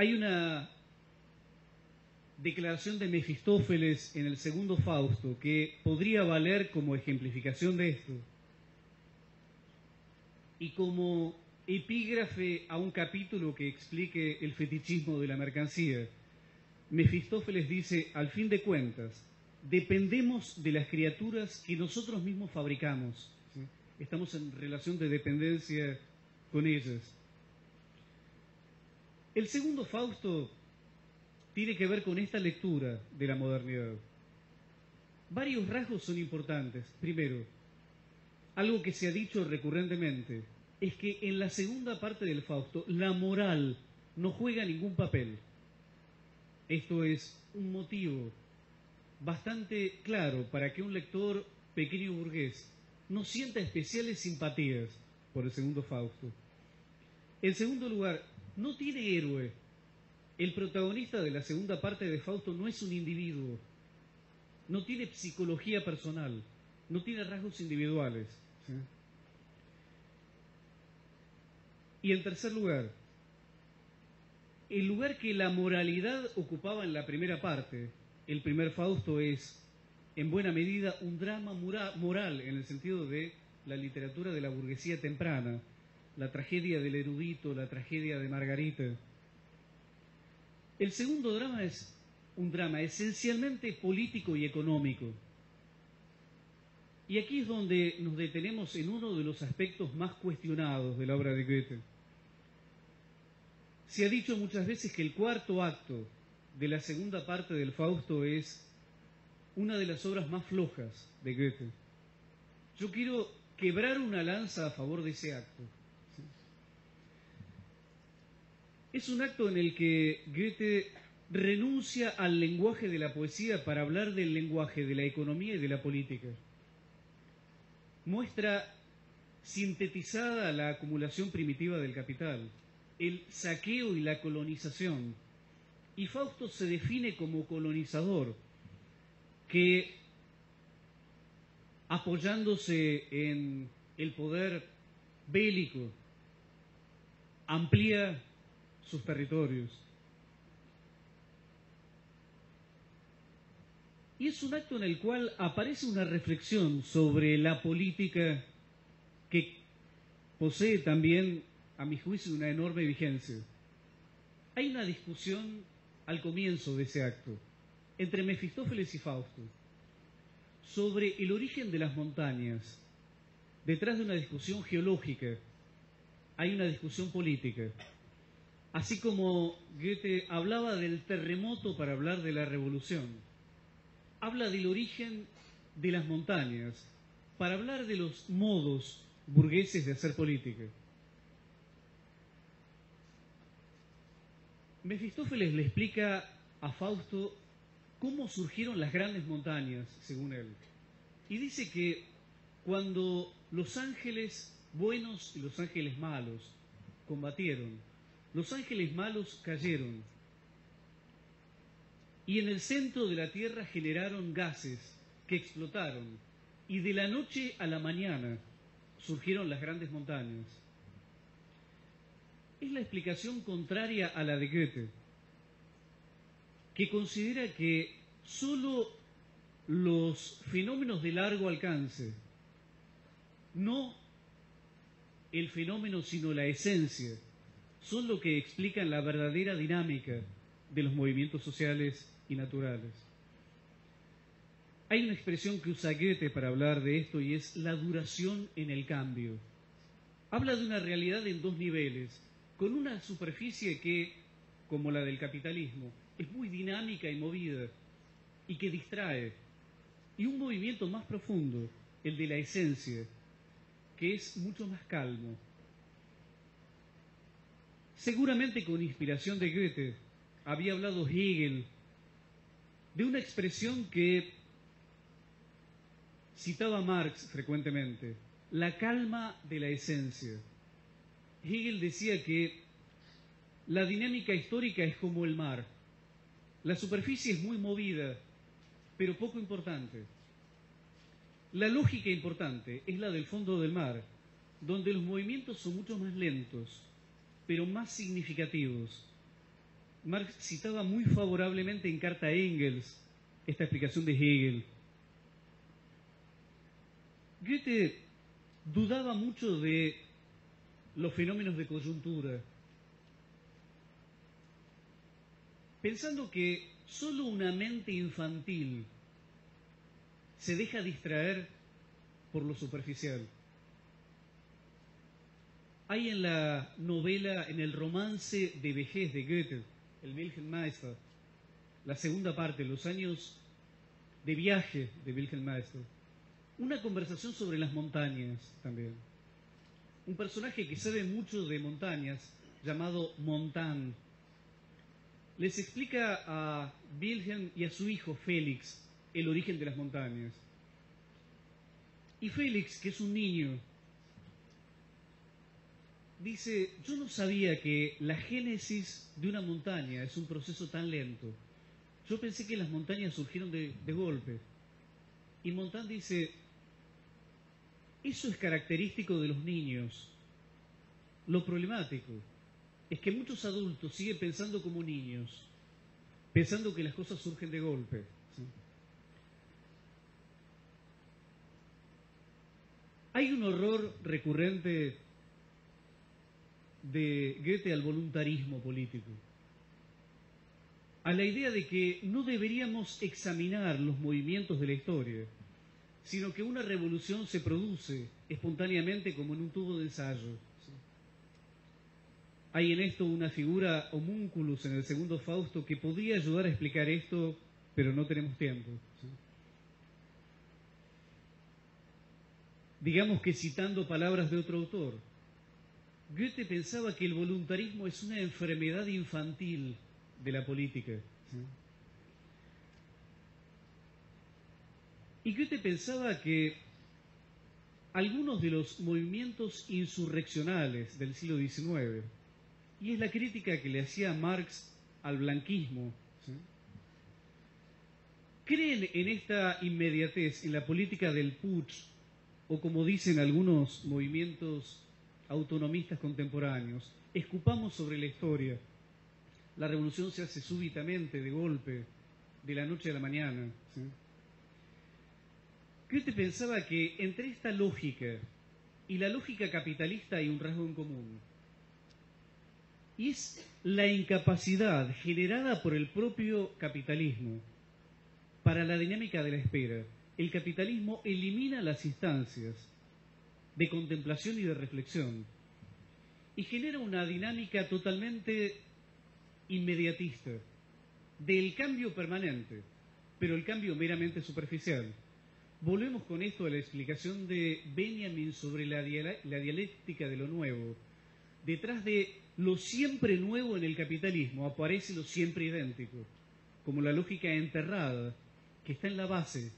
Hay una declaración de Mefistófeles en el segundo Fausto que podría valer como ejemplificación de esto y como epígrafe a un capítulo que explique el fetichismo de la mercancía. Mefistófeles dice: al fin de cuentas, dependemos de las criaturas que nosotros mismos fabricamos, ¿sí? Estamos en relación de dependencia con ellas. El segundo Fausto tiene que ver con esta lectura de la modernidad. Varios rasgos son importantes. Primero, algo que se ha dicho recurrentemente, es que en la segunda parte del Fausto la moral no juega ningún papel. Esto es un motivo bastante claro para que un lector pequeño burgués no sienta especiales simpatías por el segundo Fausto. En segundo lugar, no tiene héroe. El protagonista de la segunda parte de Fausto no es un individuo, no tiene psicología personal, no tiene rasgos individuales, ¿sí? Y en tercer lugar, el lugar que la moralidad ocupaba en la primera parte, el primer Fausto es, en buena medida, un drama moral en el sentido de la literatura de la burguesía temprana, la tragedia del erudito, la tragedia de Margarita. El segundo drama es un drama esencialmente político y económico. Y aquí es donde nos detenemos en uno de los aspectos más cuestionados de la obra de Goethe. Se ha dicho muchas veces que el cuarto acto de la segunda parte del Fausto es una de las obras más flojas de Goethe. Yo quiero quebrar una lanza a favor de ese acto. Es un acto en el que Goethe renuncia al lenguaje de la poesía para hablar del lenguaje de la economía y de la política. Muestra sintetizada la acumulación primitiva del capital, el saqueo y la colonización. Y Fausto se define como colonizador, que apoyándose en el poder bélico, amplía sus territorios. Y es un acto en el cual aparece una reflexión sobre la política que posee también, a mi juicio, una enorme vigencia. Hay una discusión al comienzo de ese acto entre Mefistófeles y Fausto sobre el origen de las montañas. Detrás de una discusión geológica hay una discusión política. Así como Goethe hablaba del terremoto para hablar de la revolución, habla del origen de las montañas para hablar de los modos burgueses de hacer política. Mefistófeles le explica a Fausto cómo surgieron las grandes montañas, según él. Y dice que cuando los ángeles buenos y los ángeles malos combatieron, los ángeles malos cayeron y en el centro de la tierra generaron gases que explotaron y de la noche a la mañana surgieron las grandes montañas. Es la explicación contraria a la de Goethe, que considera que sólo los fenómenos de largo alcance, no el fenómeno sino la esencia, son lo que explican la verdadera dinámica de los movimientos sociales y naturales. Hay una expresión que usa Goethe para hablar de esto y es la duración en el cambio. Habla de una realidad en dos niveles, con una superficie que, como la del capitalismo, es muy dinámica y movida y que distrae, y un movimiento más profundo, el de la esencia, que es mucho más calmo. Seguramente con inspiración de Goethe había hablado Hegel de una expresión que citaba Marx frecuentemente, la calma de la esencia. Hegel decía que la dinámica histórica es como el mar. La superficie es muy movida, pero poco importante. La lógica importante es la del fondo del mar, donde los movimientos son mucho más lentos, pero más significativos. Marx citaba muy favorablemente en carta a Engels esta explicación de Hegel. Goethe dudaba mucho de los fenómenos de coyuntura, pensando que solo una mente infantil se deja distraer por lo superficial. Hay en la novela, en el romance de vejez de Goethe, el Wilhelm Meister, la segunda parte, los años de viaje de Wilhelm Meister, una conversación sobre las montañas también. Un personaje que sabe mucho de montañas, llamado Montan, les explica a Wilhelm y a su hijo Félix el origen de las montañas. Y Félix, que es un niño, dice: yo no sabía que la génesis de una montaña es un proceso tan lento. Yo pensé que las montañas surgieron de golpe. Y Montan dice: eso es característico de los niños. Lo problemático es que muchos adultos siguen pensando como niños, pensando que las cosas surgen de golpe, ¿sí? Hay un horror recurrente de Goethe al voluntarismo político, a la idea de que no deberíamos examinar los movimientos de la historia, sino que una revolución se produce espontáneamente como en un tubo de ensayo, ¿sí? Hay en esto una figura homúnculus en el segundo Fausto que podría ayudar a explicar esto, pero no tenemos tiempo, ¿sí? Digamos que citando palabras de otro autor, Goethe pensaba que el voluntarismo es una enfermedad infantil de la política, ¿sí? Y Goethe pensaba que algunos de los movimientos insurreccionales del siglo XIX, y es la crítica que le hacía Marx al blanquismo, ¿sí?, creen en esta inmediatez, en la política del putsch, o como dicen algunos movimientos autonomistas contemporáneos, escupamos sobre la historia. La revolución se hace súbitamente, de golpe, de la noche a la mañana, ¿sí? Goethe pensaba que entre esta lógica y la lógica capitalista hay un rasgo en común, y es la incapacidad generada por el propio capitalismo para la dinámica de la espera. El capitalismo elimina las instancias de contemplación y de reflexión y genera una dinámica totalmente inmediatista del cambio permanente, pero el cambio meramente superficial. Volvemos con esto a la explicación de Benjamin sobre la dialéctica de lo nuevo. Detrás de lo siempre nuevo en el capitalismo aparece lo siempre idéntico, como la lógica enterrada que está en la base,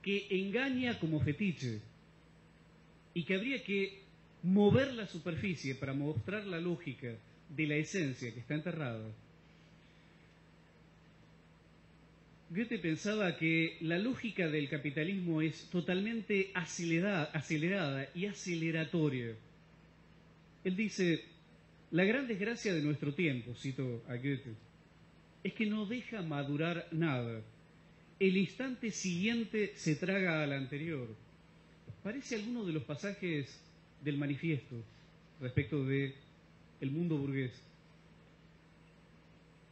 que engaña como fetiche y que habría que mover la superficie para mostrar la lógica de la esencia que está enterrada. Goethe pensaba que la lógica del capitalismo es totalmente acelerada y aceleratoria. Él dice: la gran desgracia de nuestro tiempo, cito a Goethe, es que no deja madurar nada. El instante siguiente se traga al anterior. Parece alguno de los pasajes del manifiesto respecto de el mundo burgués.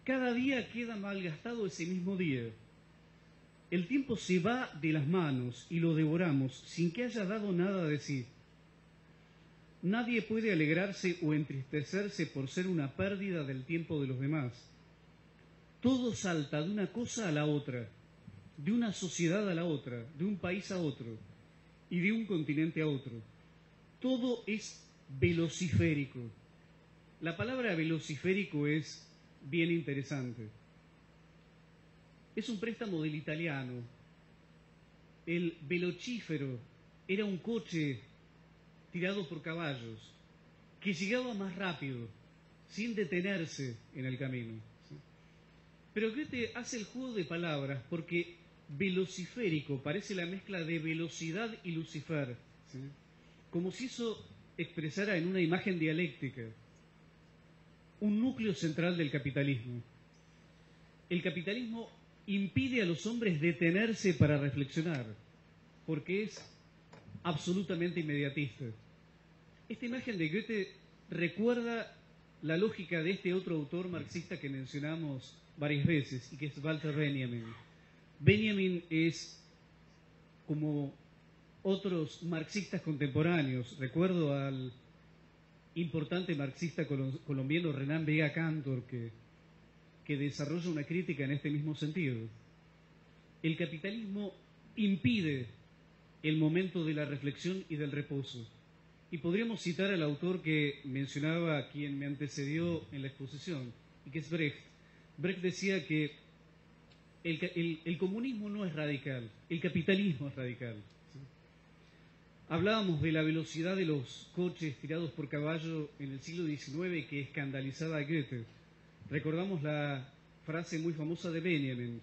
Cada día queda malgastado ese mismo día. El tiempo se va de las manos y lo devoramos sin que haya dado nada de sí. Nadie puede alegrarse o entristecerse por ser una pérdida del tiempo de los demás. Todo salta de una cosa a la otra, de una sociedad a la otra, de un país a otro y de un continente a otro. Todo es velociférico. La palabra velociférico es bien interesante. Es un préstamo del italiano. El velocífero era un coche tirado por caballos que llegaba más rápido, sin detenerse en el camino, ¿sí? Pero Goethe hace el juego de palabras porque velociférico parece la mezcla de velocidad y Lucifer, ¿sí?, como si eso expresara en una imagen dialéctica un núcleo central del capitalismo. el capitalismo impide a los hombres detenerse para reflexionar, porque es absolutamente inmediatista. Esta imagen de Goethe recuerda la lógica de este otro autor marxista que mencionamos varias veces, y que es Walter Benjamin. Benjamin es, como otros marxistas contemporáneos, recuerdo al importante marxista colombiano Renan Vega Cantor, que desarrolla una crítica en este mismo sentido. El capitalismo impide el momento de la reflexión y del reposo. Y podríamos citar al autor que mencionaba, a quien me antecedió en la exposición, y que es Brecht. Brecht decía que el comunismo no es radical, el capitalismo es radical. Hablábamos de la velocidad de los coches tirados por caballo en el siglo XIX que escandalizaba a Goethe. Recordamos la frase muy famosa de Benjamin: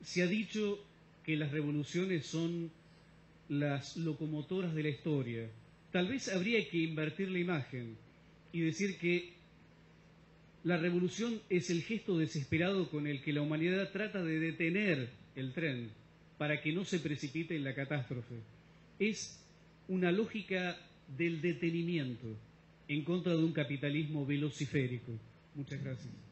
se ha dicho que las revoluciones son las locomotoras de la historia. Tal vez habría que invertir la imagen y decir que la revolución es el gesto desesperado con el que la humanidad trata de detener el tren para que no se precipite en la catástrofe. Es una lógica del detenimiento en contra de un capitalismo velociférico. Muchas gracias.